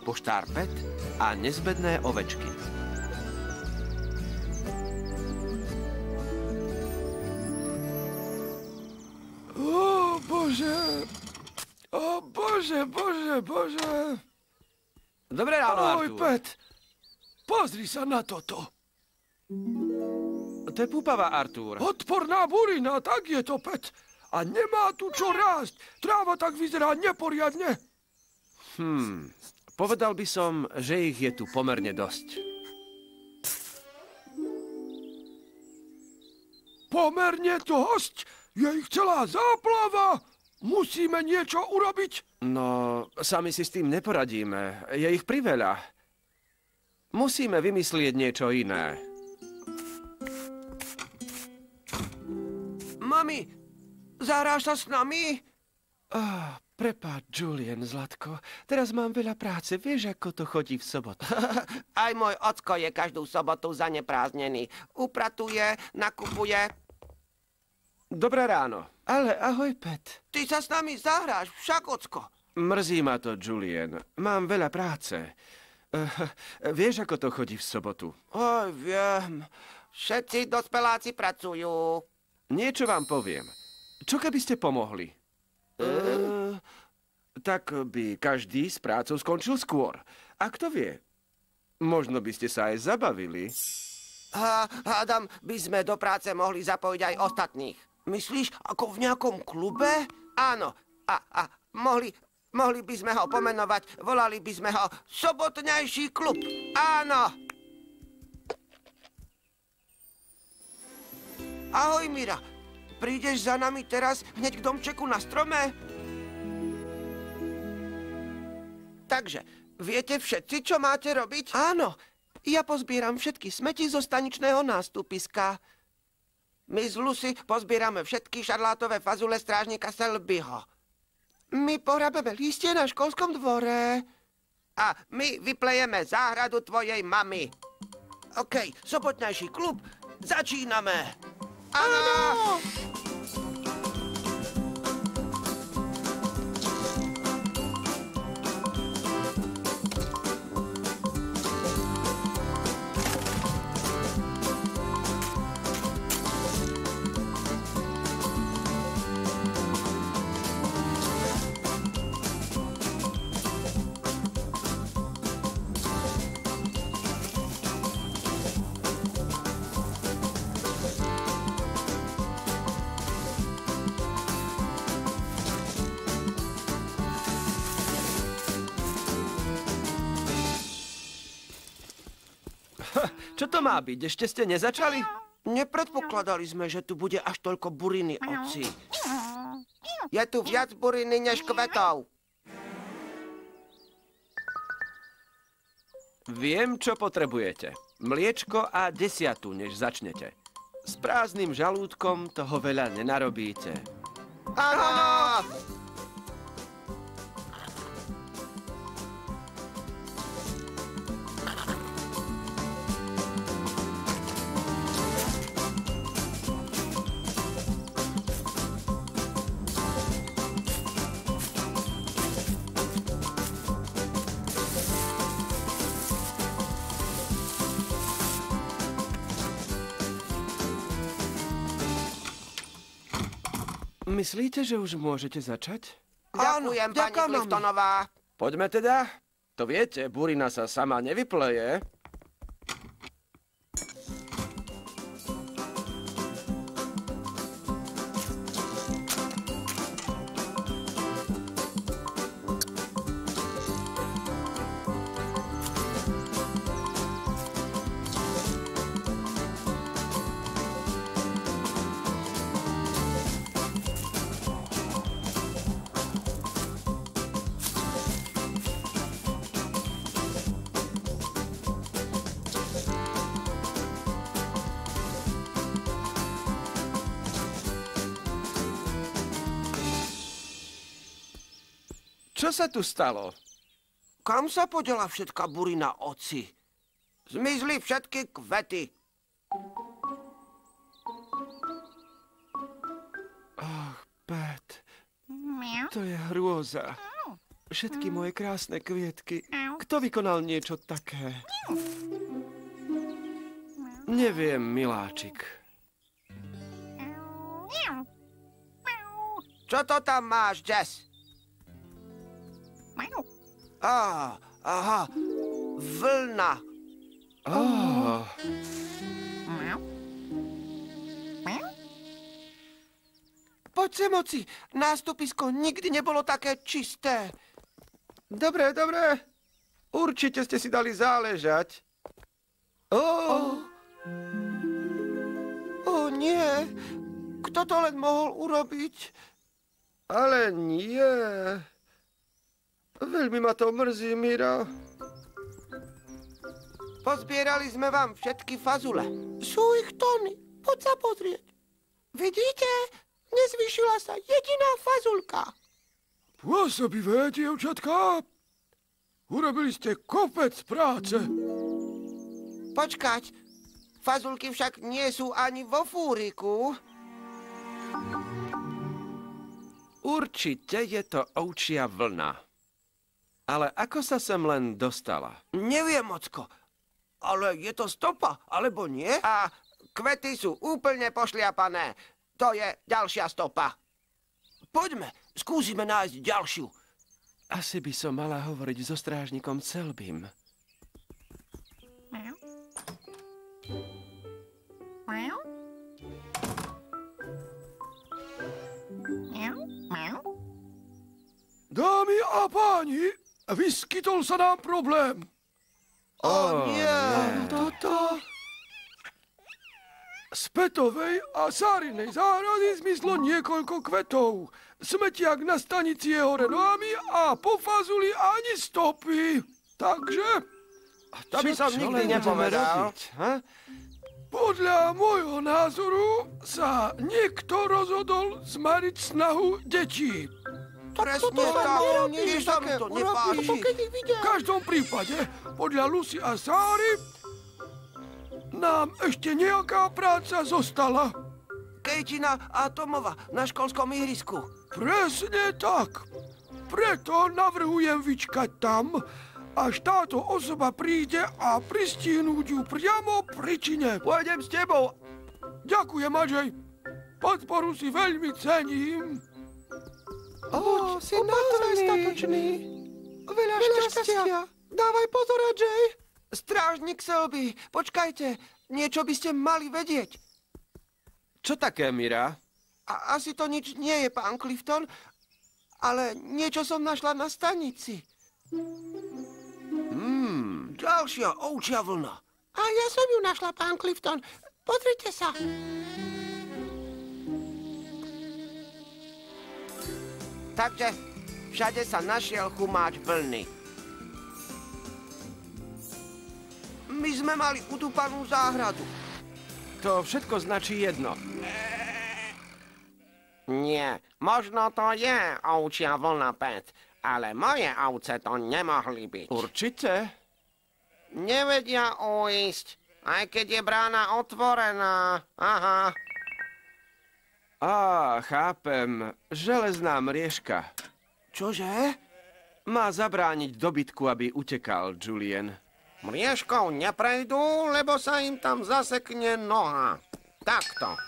poštár Pet a nezbedné ovečky. Ó, bože! Ó, bože, bože, bože! Dobré ráno, Ahoj, Artúr. Pet! Pozri sa na toto. To je púpava, Artúr. Odporná burina, tak je to, Pet. A nemá tu čo rásť. Tráva tak vyzerá neporiadne. Povedal by som, že ich je tu pomerne dosť. Pomerne dosť? Je ich celá záplava. Musíme niečo urobiť. No, sami si s tým neporadíme. Je ich priveľa. Musíme vymyslieť niečo iné. Mami, zahráš sa s nami? Prepáč, Julian, zlatko. Teraz mám veľa práce. Vieš, ako to chodí v sobotu. Aj môj ocko je každú sobotu zaneprázdnený. Upratuje, nakupuje. Dobré ráno. Ale ahoj, Pet. Ty sa s nami zahráš, však ocko. Mrzí ma to, Julian. Mám veľa práce. Vieš, ako to chodí v sobotu? Oj, viem. Všetci dospeláci pracujú. Niečo vám poviem. Čo keby ste pomohli? Tak by každý s prácou skončil skôr. A kto vie? Možno by ste sa aj zabavili. Hádam, by sme do práce mohli zapojiť aj ostatných. Myslíš, ako v nejakom klube? Áno. A mohli by sme ho pomenovať, volali by sme ho Sobotňajší klub. Áno. Ahoj, Mira. Prídeš za nami teraz hneď k domčeku na strome? Takže, viete všetci, čo máte robiť? Áno. Ja pozbieram všetky smeti zo staničného nástupiska. My z Lucy pozbierame všetky šarlátové fazule strážnika Selbyho. My pohrabeme lístie na školskom dvore. A my vyplejeme záhradu tvojej mamy. OK, sobotňajší klub, začíname. Áno! Čo to má byť? Ešte ste nezačali? Nepredpokladali sme, že tu bude až toľko buriny, oci. Je tu viac buriny než kvetov. Viem, čo potrebujete. Mliečko a 10, než začnete. S prázdnym žalúdkom toho veľa nenarobíte. Áno! Myslíte, že už môžete začať? Ďakujem, pani Cliftonová. Poďme teda. To viete, burina sa sama nevypleje. Čo sa tu stalo? Kam sa podela všetká burina, oci? Zmizli všetky kvety. Ach, Pat, to je hrôza. Všetky moje krásne kvietky. Kto vykonal niečo také? Neviem, miláčik. Čo to tam máš, Jess? Aha, vlna. Oh. Poď sem, oci, nástupisko nikdy nebolo také čisté. Dobre, dobre. Určite ste si dali záležať. Nie, kto to len mohol urobiť? Ale nie. Veľmi ma to mrzí, Mira. Pozbierali sme vám všetky fazule. Sú ich tony, poď sa pozrieť. Vidíte? Nezvyšila sa jediná fazulka. Pôsobivé, dievčatka. Urobili ste kopec práce. Počkať, fazulky však nie sú ani vo fúriku. Určite je to ovčia vlna. Ale ako sa sem len dostala? Neviem, ocko, ale je to stopa, alebo nie? A kvety sú úplne pošliapané. To je ďalšia stopa. Poďme, skúsime nájsť ďalšiu. Asi by som mala hovoriť so strážnikom Selbym. Dámy a páni, vyskytol sa nám problém. Nie, toto... Z Petovej a Sárinej záhrady zmizlo niekoľko kvetov. Smetiak na stanici je hore nohami a po fazuli ani stopy. Takže... To by som nikdy nepovedal. Podľa môjho názoru sa niekto rozhodol zmariť snahu detí. Presne tak, nevieš, sa mi to nepáči. V každom prípade, podľa Lucy a Sáry, nám ešte nejaká práca zostala. Kejtina a Tomova na školskom ihrisku. Presne tak. Preto navrhujem vyčkať tam, až táto osoba príde a pristihnúť ju priamo pri čine. Pôjdem s tebou. Ďakujem, Andrej. Podporu si veľmi cením. Si naozaj statočný. Veľa šťastia. Dávaj pozor, Andrej. Strážnik Selby, počkajte. Niečo by ste mali vedieť. Čo také, Mira? Asi to nič nie je, pán Clifton, ale niečo som našla na stanici. Ďalšia ovčia vlna. A ja som ju našla, pán Clifton. Pozrite sa. Takže všade sa našiel chumáč vlny. My sme mali udúpanú záhradu. To všetko značí jedno. Nie, možno to je ovčia vlna, Pet, ale moje ovce to nemohli byť. Určite. Nevedia ujsť, aj keď je brána otvorená. Aha. Chápem. Železná mriežka. Čože? Má zabrániť dobytku, aby utekal, Julien. Mriežkou neprejdú, lebo sa im tam zasekne noha. Takto.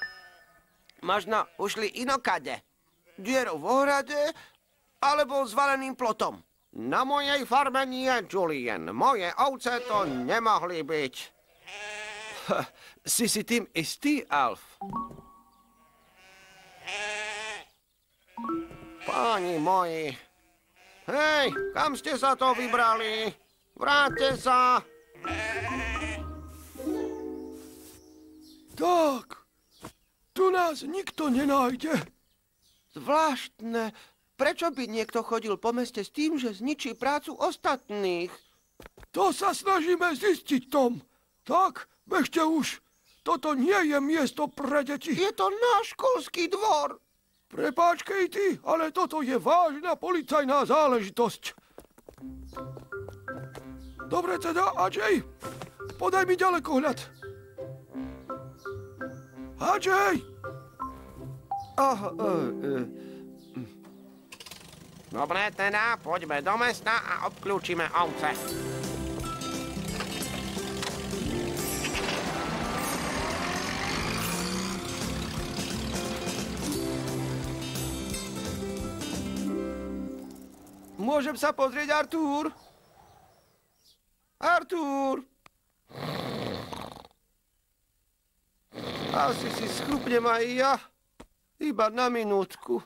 Možno ušli inokade. Dierou v ohrade, alebo zvaleným plotom. Na mojej farme nie, Julien. Moje ovce to nemohli byť. Si tým istý, Alf? Páni moji. Hej, kam ste sa to vybrali? Vráťte sa! Tak, tu nás nikto nenájde. Zvláštne. Prečo by niekto chodil po meste s tým, že zničí prácu ostatných? To sa snažíme zistiť, Tom. Tak, bežte už. Toto nie je miesto pre deti. Je to náš školský dvor. Prepáč, Katie, ale toto je vážna policajná záležitosť. Dobre teda, Ajay, podaj mi ďalekohľad. Ajay! Dobre, teda, poďme do mesta a obklúčime ovce. Môžem sa pozrieť, Artúr? Artúr! Asi si schrupnem aj ja. Iba na minútku.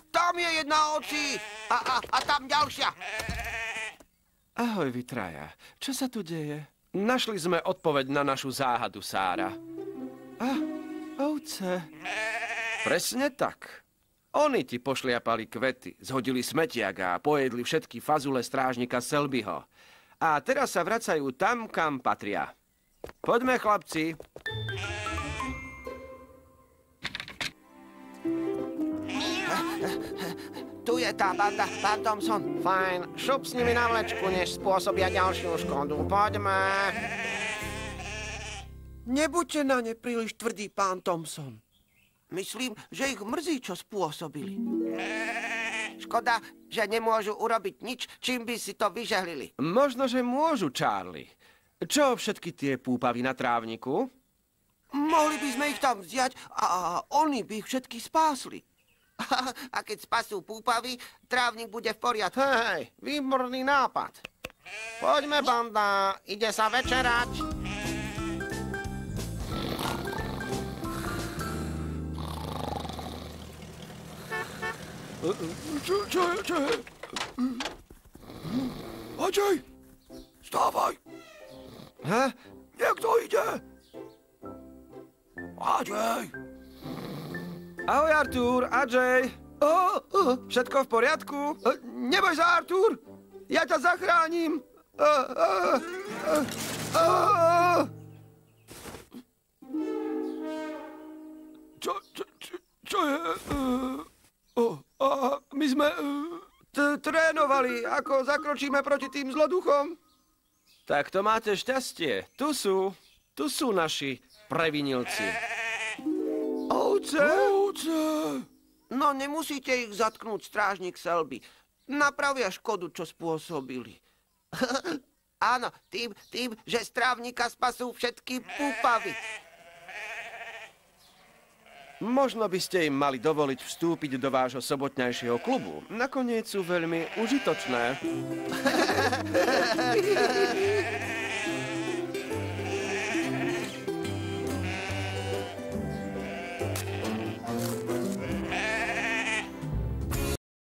Tam je jedna oci! A tam ďalšia! Ahoj, vy traja. Čo sa tu deje? Našli sme odpoveď na našu záhadu, Sára. Ovce. Presne tak. Oni ti pošliapali kvety, zhodili smetiak a pojedli všetky fazule strážnika Selbyho. A teraz sa vracajú tam, kam patria. Poďme, chlapci. Tu je tá banda, pán Thompson. Fajn, šup s nimi na vlečku, než spôsobia ďalšiu škodu. Poďme. Nebuďte na ne príliš tvrdý, pán Thompson. Myslím, že ich mrzí, čo spôsobili. Škoda, že nemôžu urobiť nič, čím by si to vyžehlili. Možno, že môžu, Charlie. Čo všetky tie púpavy na trávniku? Mohli by sme ich tam vziať a oni by ich všetky spásli. A keď spasú púpavy, trávnik bude v poriadku. Hej, výborný nápad. Poďme, banda, ide sa večerať. Čo je? Ajay! Stávaj! Niekto ide! Ajay! Ahoj, Artúr, Ajay. Všetko v poriadku? Neboj sa, Artúr! Ja ťa zachránim! Čo je? My sme Trénovali, ako zakročíme proti tým zloduchom. Tak to máte šťastie. Tu sú naši previnilci. Ovce! No, nemusíte ich zatknúť, strážnik Selby. Napravia škodu, čo spôsobili. Áno, tým, že z trávnika spasú všetky púpavy. Možno by ste im mali dovoliť vstúpiť do vášho sobotnejšieho klubu. Nakoniec sú veľmi užitočné.